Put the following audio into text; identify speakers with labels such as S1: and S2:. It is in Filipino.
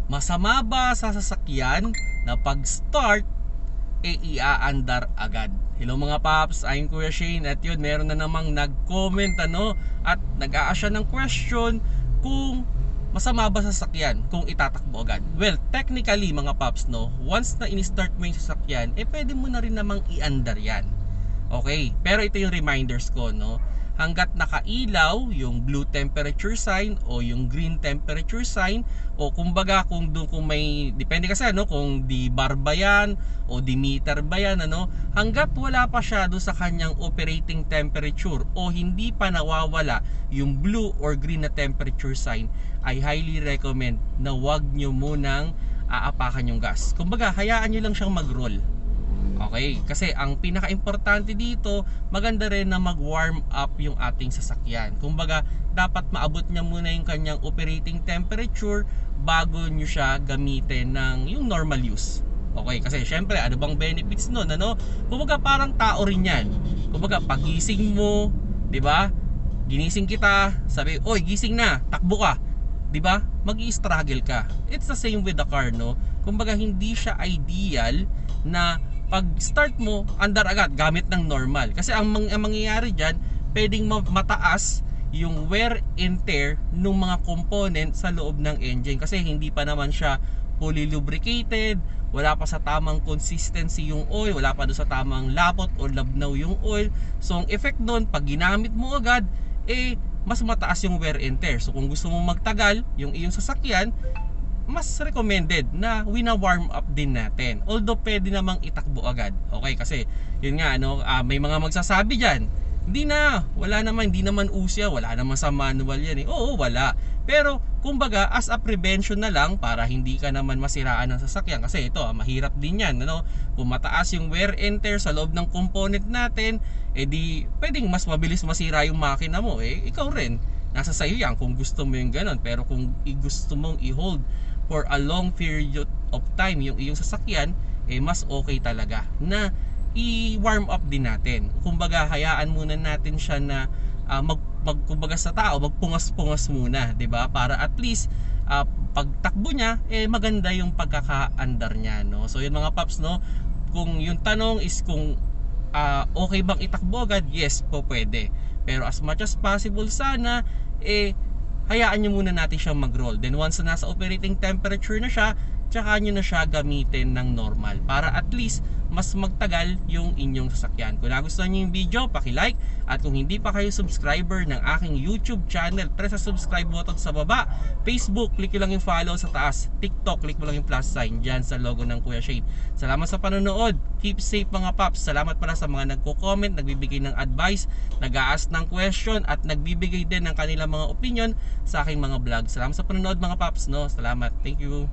S1: Masama ba sa sasakyan na pag-start iaandar agad? Hello mga paps, I'm Kuya Shane at yun, meron na namang nag-comment at nag-aasya ng question kung masama ba sa sasakyan kung itatakbo agad. Well, technically mga paps once na in-start mo yung sasakyan, pwede mo na rin namang iandar yan. Okay, pero ito yung reminders ko hanggat nakailaw yung blue temperature sign o yung green temperature sign, o kumbaga kung may depende kasi kung di bar ba yan o di meter ba yan hanggat wala pa siya doon sa kanyang operating temperature o hindi pa nawawala yung blue or green na temperature sign, I highly recommend na wag nyo munang aapakan yung gas. Kumbaga hayaan nyo lang siyang mag-roll. Okay, kasi ang pinaka-importante dito, maganda rin na mag-warm up yung ating sasakyan. Kumbaga, dapat maabot niya muna yung kanyang operating temperature bago nyo siya gamitin ng yung normal use. Okay, kasi syempre, ano bang benefits nun, Kumbaga, parang tao rin yan. Kumbaga, pagising mo, di ba? Ginising kita, sabi, oy, gising na, takbo ka. Di ba? Mag-i-struggle ka. It's the same with the car, Kumbaga, hindi siya ideal na pag start mo, andar agad gamit ng normal. Kasi ang mangyayari dyan, pwedeng mataas yung wear and tear ng mga component sa loob ng engine. Kasi hindi pa naman siya fully lubricated, wala pa sa tamang consistency yung oil, wala pa doon sa tamang lapot o labnaw yung oil. So ang effect nun, pag ginamit mo agad, mas mataas yung wear and tear. So kung gusto mong magtagal yung iyong sasakyan, mas recommended na wina-warm up din natin. Although pwede namang itakbo agad. Okay, kasi yun nga may mga magsasabi diyan, hindi naman usya, wala naman sa manual yan Oo, wala. Pero kumbaga as a prevention na lang para hindi ka naman masiraan ng sasakyan, kasi ito mahirap din yan kung mataas yung wear and tear sa loob ng component natin, di pwedeng mas mabilis masira yung makina mo. Ikaw rin, nasa sayo yan kung gusto mo yung ganon. Pero kung gusto mong i-hold for a long period of time yung iyong sasakyan, mas okay talaga na i-warm up din natin. Kumbaga hayaan muna natin siya na kumbaga sa tao, magpungas-pungas muna, 'di ba? Para at least pagtakbo niya maganda yung pagkakaandar niya, So yun mga paps, kung yung tanong is kung okay bang itakbo agad, yes po pwede. Pero as much as possible sana hayaan nyo muna natin siyang mag-roll. Then once na nasa operating temperature na siya, tsaka nyo na siya gamitin ng normal para at least mas magtagal yung inyong sasakyan. Kung nagustuhan nyo yung video, paki-like. At kung hindi pa kayo subscriber ng aking YouTube channel, press sa subscribe button sa baba. Facebook, click nyo lang yung follow sa taas. TikTok, click mo lang yung plus sign dyan sa logo ng Kuya Shane. Salamat sa panonood. Keep safe mga paps. Salamat pala sa mga nagko-comment, nagbibigay ng advice, nag-a-ask ng question, at nagbibigay din ng kanilang mga opinion sa aking mga vlog. Salamat sa panonood mga paps, Salamat. Thank you.